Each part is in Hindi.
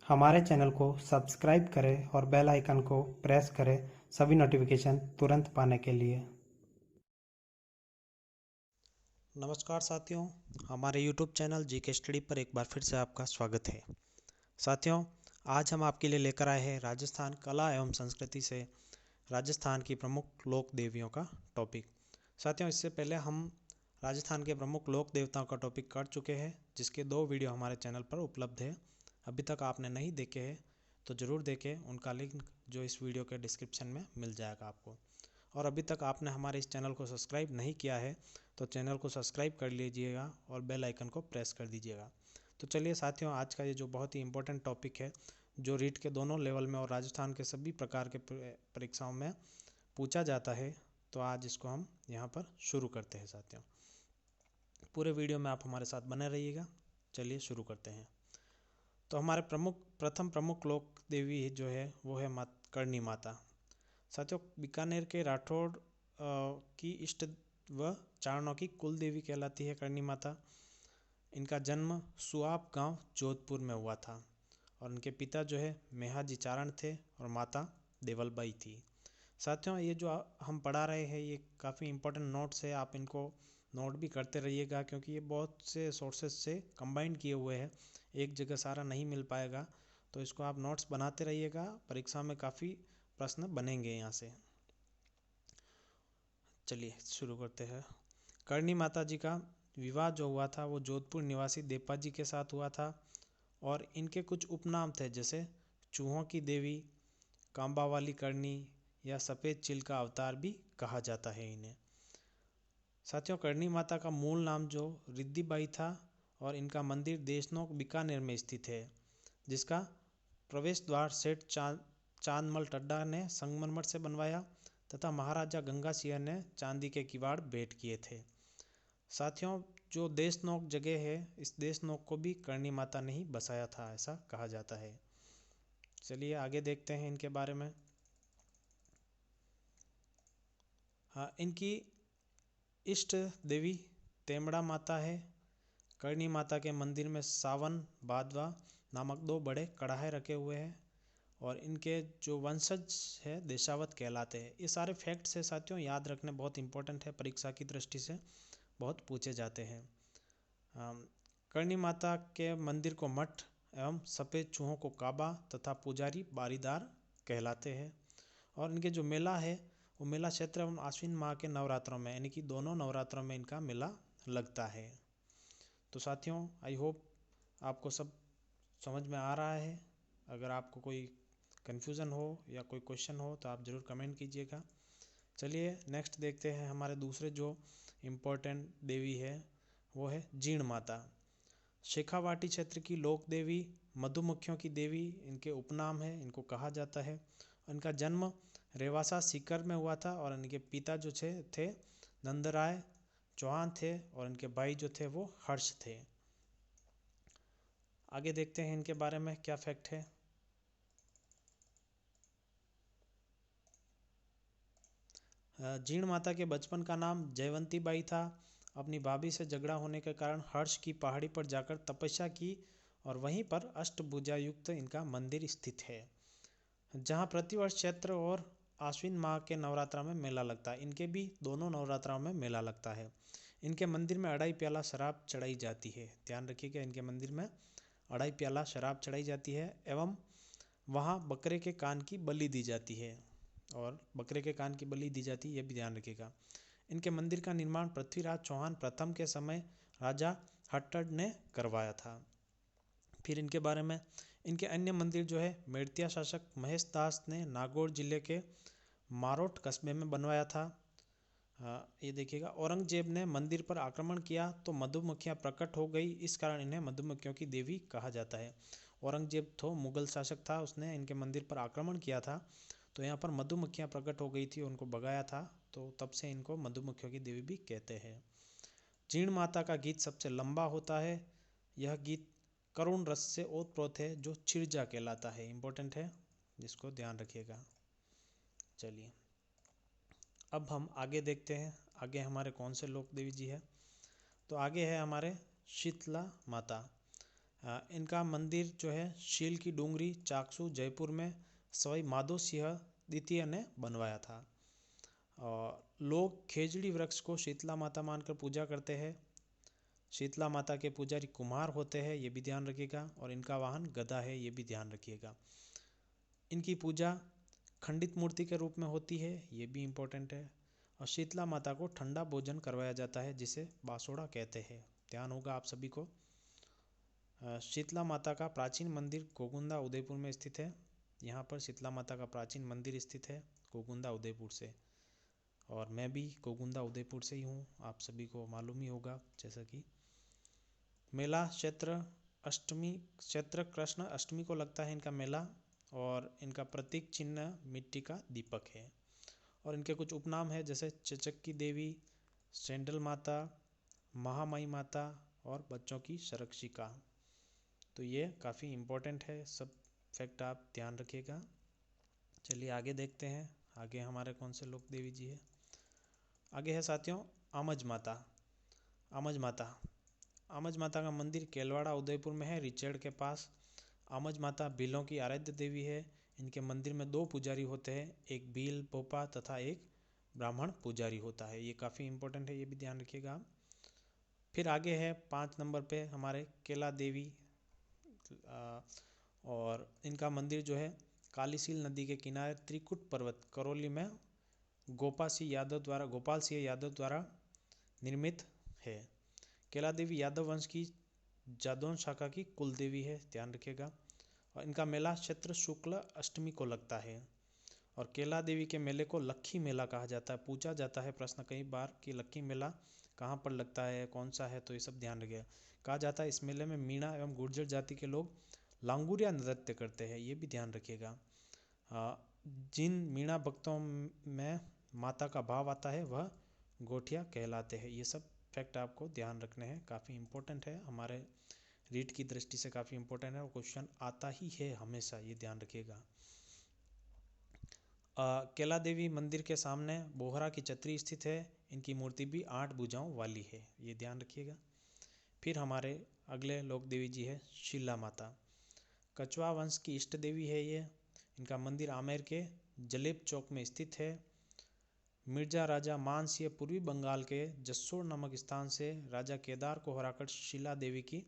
हमारे चैनल को सब्सक्राइब करें और बेल आइकन को प्रेस करें सभी नोटिफिकेशन तुरंत पाने के लिए। नमस्कार साथियों, हमारे YouTube चैनल जीके स्टडी पर एक बार फिर से आपका स्वागत है। साथियों, आज हम आपके लिए लेकर आए हैं राजस्थान कला एवं संस्कृति से राजस्थान की प्रमुख लोक देवियों का टॉपिक। साथियों, इससे पहले हम राजस्थान के प्रमुख लोक देवताओं का टॉपिक कर चुके हैं, जिसके 2 वीडियो हमारे चैनल पर उपलब्ध है। अभी तक आपने नहीं देखे हैं तो ज़रूर देखें, उनका लिंक जो इस वीडियो के डिस्क्रिप्शन में मिल जाएगा आपको। और अभी तक आपने हमारे इस चैनल को सब्सक्राइब नहीं किया है तो चैनल को सब्सक्राइब कर लीजिएगा और बेल आइकन को प्रेस कर दीजिएगा। तो चलिए साथियों, आज का ये जो बहुत ही इम्पोर्टेंट टॉपिक है, जो रीट के दोनों लेवल में और राजस्थान के सभी प्रकार के परीक्षाओं में पूछा जाता है, तो आज इसको हम यहाँ पर शुरू करते हैं। साथियों, पूरे वीडियो में आप हमारे साथ बने रहिएगा। चलिए शुरू करते हैं। तो हमारे प्रथम प्रमुख लोक देवी जो है वो है करणी माता। साथियों, बीकानेर के राठौड़ की इष्ट व चारणों की कुल देवी कहलाती है करणी माता। इनका जन्म सुआब गांव जोधपुर में हुआ था और इनके पिता जो है मेहाजी चारण थे और माता देवलबाई थी। साथियों, ये जो हम पढ़ा रहे हैं ये काफ़ी इंपॉर्टेंट नोट्स है, आप इनको नोट भी करते रहिएगा क्योंकि ये बहुत से सोर्सेज से कंबाइंड किए हुए हैं, एक जगह सारा नहीं मिल पाएगा। तो इसको आप नोट्स बनाते रहिएगा, परीक्षा में काफ़ी प्रश्न बनेंगे यहाँ से। चलिए शुरू करते हैं। करणी माता जी का विवाह जो हुआ था वो जोधपुर निवासी देपा जी के साथ हुआ था और इनके कुछ उपनाम थे, जैसे चूहों की देवी, कांबा वाली करणी या सफ़ेद चिल का अवतार भी कहा जाता है इन्हें। साथियों, करणी माता का मूल नाम जो रिद्धिबाई था और इनका मंदिर देशनोक बीकानेर में स्थित है, जिसका प्रवेश द्वार सेठ चांदमल टड्डा ने संगमरमर से बनवाया तथा महाराजा गंगा सिंह ने चांदी के किवाड़ भेंट किए थे। साथियों, जो देशनोक जगह है, इस देशनोक को भी करणी माता ने ही बसाया था, ऐसा कहा जाता है। चलिए आगे देखते हैं इनके बारे में। हाँ, इनकी इष्ट देवी तेमड़ा माता है। करणी माता के मंदिर में सावन भादवा नामक 2 बड़े कड़ाहे रखे हुए हैं और इनके जो वंशज है देशावत कहलाते हैं। ये सारे फैक्ट्स है साथियों, याद रखने बहुत इंपॉर्टेंट है, परीक्षा की दृष्टि से बहुत पूछे जाते हैं। करणी माता के मंदिर को मठ एवं सफ़ेद चूहों को काबा तथा पुजारी बारीदार कहलाते हैं। और इनके जो मेला है वो मेला क्षेत्र एवं आश्विन माह के नवरात्रों में, यानी कि दोनों नवरात्रों में इनका मेला लगता है। तो साथियों, आई होप आपको सब समझ में आ रहा है। अगर आपको कोई कन्फ्यूज़न हो या कोई क्वेश्चन हो तो आप ज़रूर कमेंट कीजिएगा। चलिए नेक्स्ट देखते हैं। हमारे दूसरे जो इम्पोर्टेंट देवी है वो है जीण माता। शेखावाटी क्षेत्र की लोक देवी, मधुमक्खियों की देवी इनके उपनाम है, इनको कहा जाता है। इनका जन्म रेवासा सीकर में हुआ था और इनके पिता जो थे नंदराय चौहान थे और इनके भाई जो थे वो हर्ष थे। आगे देखते हैं इनके बारे में क्या फैक्ट है। जीण माता के बचपन का नाम जयवंती बाई था। अपनी भाभी से झगड़ा होने के कारण हर्ष की पहाड़ी पर जाकर तपस्या की और वहीं पर अष्टभुजा युक्त इनका मंदिर स्थित है, जहां प्रतिवर्ष चैत्र और आश्विन माह के नवरात्रा में मेला लगता है। इनके भी दोनों नवरात्राओं में मेला लगता है। इनके मंदिर में 2.5 प्याला शराब चढ़ाई जाती है। ध्यान रखिएगा, इनके मंदिर में 2.5 प्याला शराब चढ़ाई जाती है एवं वहाँ बकरे के कान की बलि दी जाती है और बकरे के कान की बलि दी जाती है, ये भी ध्यान रखिएगा। इनके मंदिर का निर्माण पृथ्वीराज चौहान प्रथम के समय राजा हट्टड़ ने करवाया था। फिर इनके बारे में, इनके अन्य मंदिर जो है मेड़तिया शासक महेश दास ने नागौर जिले के मारोट कस्बे में बनवाया था। ये देखिएगा, औरंगजेब ने मंदिर पर आक्रमण किया तो मधुमक्खियाँ प्रकट हो गई, इस कारण इन्हें मधुमक्खियों की देवी कहा जाता है। औरंगजेब तो मुगल शासक था, उसने इनके मंदिर पर आक्रमण किया था तो यहाँ पर मधुमक्खियाँ प्रकट हो गई थी, उनको भगाया था, तो तब से इनको मधुमक्खियों की देवी भी कहते हैं। जीण माता का गीत सबसे लंबा होता है। यह गीत करुण रस से ओतप्रोत है जो चिरजा कहलाता है। इंपॉर्टेंट है, जिसको ध्यान रखिएगा। चलिए अब हम आगे देखते हैं, आगे हमारे कौन से लोक देवी जी है। तो आगे है हमारे शीतला माता। इनका मंदिर जो है शील की डूंगरी चाकसू जयपुर में सवाई माधो सिंह द्वितीय ने बनवाया था। और लोग खेजड़ी वृक्ष को शीतला माता मानकर पूजा करते हैं। शीतला माता के पुजारी कुम्हार होते हैं, ये भी ध्यान रखिएगा। और इनका वाहन गदा है, ये भी ध्यान रखिएगा। इनकी पूजा खंडित मूर्ति के रूप में होती है, ये भी इम्पोर्टेंट है। और शीतला माता को ठंडा भोजन करवाया जाता है जिसे बासोड़ा कहते हैं, ध्यान होगा आप सभी को। शीतला माता का प्राचीन मंदिर गोगुंदा उदयपुर में स्थित है। यहाँ पर शीतला माता का प्राचीन मंदिर स्थित है गोगुंदा उदयपुर से। और मैं भी गोगुंदा उदयपुर से ही हूँ, आप सभी को मालूम ही होगा। जैसा कि मेला क्षेत्र कृष्ण अष्टमी को लगता है इनका मेला। और इनका प्रतीक चिन्ह मिट्टी का दीपक है। और इनके कुछ उपनाम है जैसे चचक्की देवी, सेंडल माता, महामाई माता और बच्चों की संरक्षिका। तो ये काफ़ी इम्पोर्टेंट है, सब फैक्ट आप ध्यान रखिएगा। चलिए आगे देखते हैं, आगे हमारे कौन से लोक देवी जी है। आगे है साथियों आमज माता। आमज माता आमज माता का मंदिर केलवाड़ा उदयपुर में है, रिचेड के पास। आमज माता भीलों की आराध्य देवी है। इनके मंदिर में 2 पुजारी होते हैं, एक भील पोपा तथा एक ब्राह्मण पुजारी होता है। ये काफ़ी इम्पोर्टेंट है, ये भी ध्यान रखिएगा आप। फिर आगे है 5 नंबर पे हमारे केला देवी। और इनका मंदिर जो है कालीसील नदी के किनारे त्रिकुट पर्वत करौली में गोपाल सिंह यादव द्वारा निर्मित है। केला देवी यादव वंश की जादौन शाखा की कुल देवी है, ध्यान रखिएगा। और इनका मेला क्षेत्र शुक्ल अष्टमी को लगता है। और केला देवी के मेले को लक्खी मेला कहा जाता है। पूछा जाता है प्रश्न कई बार कि लक्खी मेला कहाँ पर लगता है, कौन सा है, तो ये सब ध्यान रखिएगा। कहा जाता है इस मेले में मीणा एवं गुर्जर जाति के लोग लांगुरिया नृत्य करते हैं, ये भी ध्यान रखिएगा। जिन मीणा भक्तों में माता का भाव आता है वह गोठिया कहलाते हैं। ये सब फैक्ट आपको ध्यान रखने हैं, काफ़ी इम्पोर्टेंट है, हमारे रीड की दृष्टि से काफ़ी इम्पोर्टेंट है और क्वेश्चन आता ही है हमेशा, ये ध्यान रखिएगा। केला देवी मंदिर के सामने बोहरा की छतरी स्थित है। इनकी मूर्ति भी 8 भुजाओं वाली है, ये ध्यान रखिएगा। फिर हमारे अगले लोक देवी जी है शीला माता। कछवा वंश की इष्ट देवी है ये। इनका मंदिर आमेर के जलेब चौक में स्थित है। मिर्जा राजा मानसिंह पूर्वी बंगाल के जसोर नामक स्थान से राजा केदार को हराकर शीला देवी की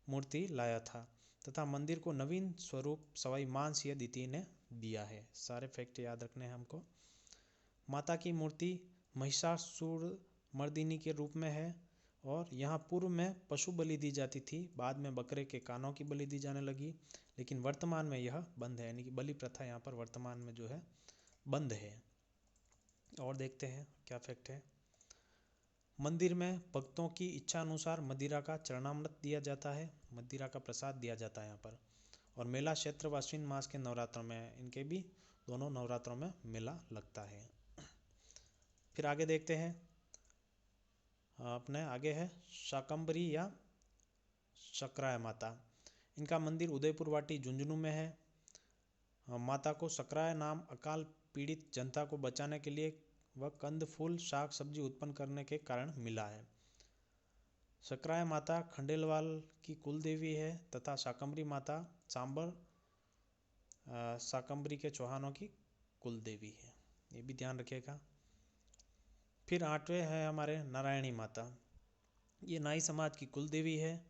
मूर्ति लाया था तथा मंदिर को नवीन स्वरूप सवाई मानसिंह द्वितीय ने दिया है। सारे फैक्ट याद रखने हैं हमको। माता की मूर्ति महिषासुर मर्दिनी के रूप में है। और यहाँ पूर्व में पशु बलि दी जाती थी, बाद में बकरे के कानों की बलि दी जाने लगी, लेकिन वर्तमान में यह बंद है, यानी कि बलि प्रथा यहाँ पर वर्तमान में जो है बंद है। और देखते हैं क्या फैक्ट है। मंदिर में भक्तों की इच्छा अनुसार मदिरा का चरणामृत दिया जाता है, मदिरा का प्रसाद दिया जाता है यहाँ पर। और मेला क्षेत्र व अश्विन मास के नवरात्रों में, इनके भी दोनों नवरात्रों में मेला लगता है। फिर आगे देखते हैं, अपने आगे है शाकंभरी या सकराय माता। इनका मंदिर उदयपुर वाटी झुंझुनू में है। माता को सकराय नाम अकाल पीड़ित जनता को बचाने के लिए व कंद फूल शाक सब्जी उत्पन्न करने के कारण मिला है। सकराय माता खंडेलवाल की कुल देवी है तथा शाकंभरी माता शाकंभरी के चौहानों की कुल देवी है, ये भी ध्यान रखिएगा। फिर 8वें है हमारे नारायणी माता। ये नाई समाज की कुल देवी है।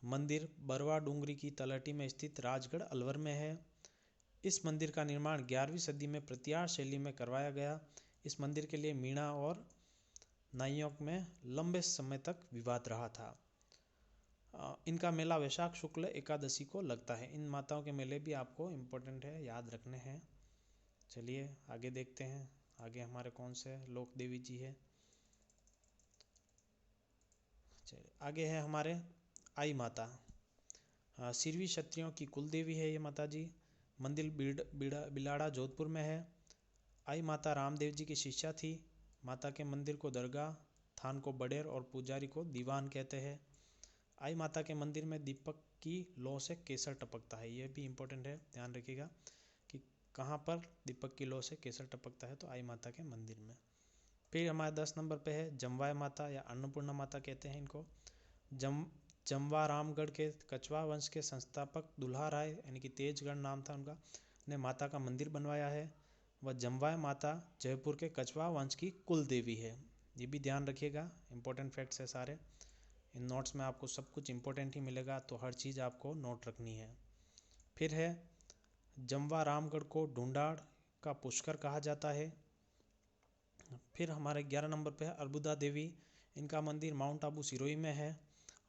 मंदिर बरवा डूंगरी की तलहटी में स्थित राजगढ़ अलवर में है। इस मंदिर का निर्माण 11वीं सदी में प्रत्यार शैली में करवाया गया। इस मंदिर के लिए मीणा और नाइयों में लंबे समय तक विवाद रहा था। इनका मेला वैशाख शुक्ल एकादशी को लगता है। इन माताओं के मेले भी आपको इम्पोर्टेंट है, याद रखने हैं। चलिए आगे देखते हैं, आगे हमारे कौन से लोक देवी जी है। चलिए आगे है हमारे आई माता। सिरवी क्षत्रियों की कुल देवी है ये माता जी। मंदिर बिलाड़ा जोधपुर में है। आई माता रामदेव जी की शिष्या थी। माता के मंदिर को दरगाह, थान को बडेर और पुजारी को दीवान कहते हैं। आई माता के मंदिर में दीपक की लौ से केसर टपकता है, ये भी इम्पोर्टेंट है, ध्यान रखिएगा कि कहाँ पर दीपक की लौ से केसर टपकता है, तो आई माता के मंदिर में। फिर हमारे 10 नंबर पे है जमवाय माता या अन्नपूर्णा माता कहते हैं इनको। जमवा रामगढ़ के कछवा वंश के संस्थापक दुल्हा राय यानी कि तेजगढ़ नाम था उनका, ने माता का मंदिर बनवाया है। वह जमवा माता जयपुर के कछवा वंश की कुल देवी है। ये भी ध्यान रखिएगा, इंपॉर्टेंट फैक्ट्स है सारे। इन नोट्स में आपको सब कुछ इंपॉर्टेंट ही मिलेगा, तो हर चीज़ आपको नोट रखनी है। फिर है जमवा रामगढ़ को ढूंढाड़ का पुष्कर कहा जाता है। फिर हमारे 11 नंबर पे है अर्बुदा देवी। इनका मंदिर माउंट आबू सिरोही में है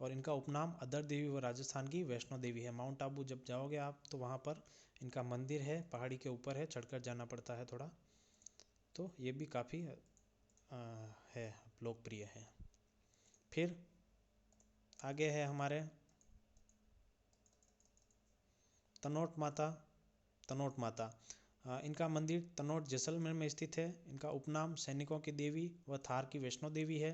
और इनका उपनाम अदर देवी व राजस्थान की वैष्णो देवी है। माउंट आबू जब जाओगे आप तो वहाँ पर इनका मंदिर है, पहाड़ी के ऊपर है, चढ़कर जाना पड़ता है थोड़ा, तो ये भी काफ़ी है लोकप्रिय है। फिर आगे है हमारे तनोट माता। तनोट माता इनका मंदिर तनोट जैसलमेर में स्थित है। इनका उपनाम सैनिकों की देवी व थार की वैष्णो देवी है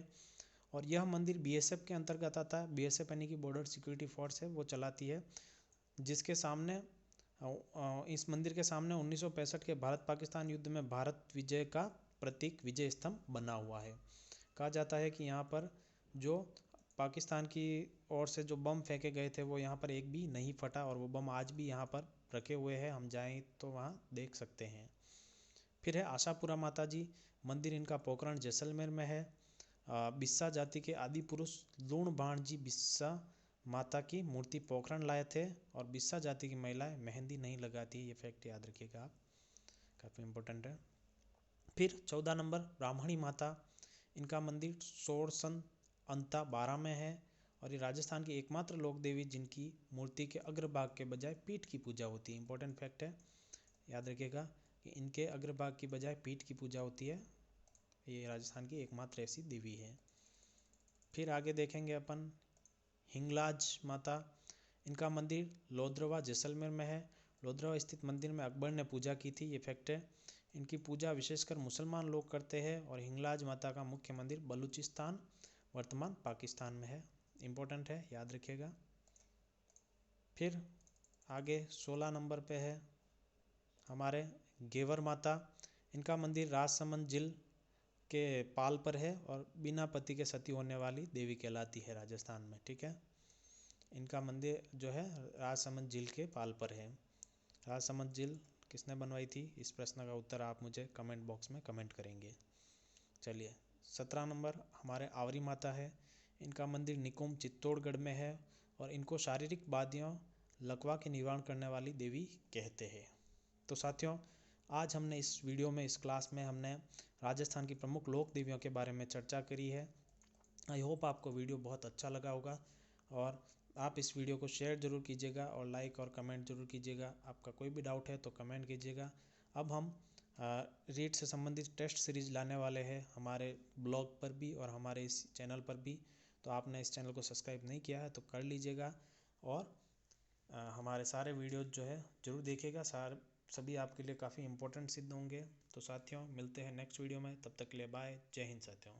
और यह मंदिर बीएसएफ के अंतर्गत आता है। बीएसएफ यानी कि बॉर्डर सिक्योरिटी फोर्स है, वो चलाती है, जिसके सामने इस मंदिर के सामने 1965 के भारत पाकिस्तान युद्ध में भारत विजय का प्रतीक विजय स्तंभ बना हुआ है। कहा जाता है कि यहाँ पर जो पाकिस्तान की ओर से जो बम फेंके गए थे वो यहाँ पर एक भी नहीं फटा और वो बम आज भी यहाँ पर रखे हुए हैं, हम जाएं तो वहाँ देख सकते हैं। फिर है आशापुरा माता जी। मंदिर इनका पोखरण जैसलमेर में है। बिस्सा जाति के आदि पुरुष लूण बाण जी बिस्सा माता की मूर्ति पोखरण लाए थे और बिस्सा जाति की महिलाएं मेहंदी नहीं लगाती, ये फैक्ट याद रखिएगा आप, काफ़ी इम्पोर्टेंट है। फिर 14 नंबर ब्राह्मणी माता। इनका मंदिर सोरसन अंता 12 में है और ये राजस्थान की एकमात्र लोक देवी जिनकी मूर्ति के अग्रभाग के बजाय पीठ की पूजा होती है। इंपॉर्टेंट फैक्ट है, याद रखिएगा कि इनके अग्रभाग की बजाय पीठ की पूजा होती है। ये राजस्थान की एकमात्र ऐसी देवी है। फिर आगे देखेंगे अपन हिंगलाज माता। इनका मंदिर लोधरवा जैसलमेर में है। लोधरवा स्थित मंदिर में अकबर ने पूजा की थी, ये फैक्ट है। इनकी पूजा विशेषकर मुसलमान लोग करते हैं और हिंगलाज माता का मुख्य मंदिर बलूचिस्तान वर्तमान पाकिस्तान में है। इम्पोर्टेंट है, याद रखिएगा। फिर आगे 16 नंबर पे है हमारे गेवर माता। इनका मंदिर राजसमंद जिले के पाल पर है और बिना पति के सती होने वाली देवी कहलाती है राजस्थान में, ठीक है। इनका मंदिर जो है राजसमंद जिले के पाल पर है। राजसमंद जिल किसने बनवाई थी, इस प्रश्न का उत्तर आप मुझे कमेंट बॉक्स में कमेंट करेंगे। चलिए 17 नंबर हमारे आवरी माता है। इनका मंदिर निकुंभ चित्तौड़गढ़ में है और इनको शारीरिक बाधियों लकवा के निवारण करने वाली देवी कहते हैं। तो साथियों, आज हमने इस वीडियो में, इस क्लास में हमने राजस्थान की प्रमुख लोक देवियों के बारे में चर्चा करी है। आई होप आपको वीडियो बहुत अच्छा लगा होगा और आप इस वीडियो को शेयर ज़रूर कीजिएगा और लाइक और कमेंट ज़रूर कीजिएगा। आपका कोई भी डाउट है तो कमेंट कीजिएगा। अब हम रीड से संबंधित टेस्ट सीरीज़ लाने वाले हैं हमारे ब्लॉग पर भी और हमारे इस चैनल पर भी, तो आपने इस चैनल को सब्सक्राइब नहीं किया है तो कर लीजिएगा और हमारे सारे वीडियोज़ जो है ज़रूर देखिएगा। सभी आपके लिए काफ़ी इंपॉर्टेंट सिद्ध होंगे। तो साथियों, मिलते हैं नेक्स्ट वीडियो में, तब तक के लिए बाय। जय हिंद साथियों।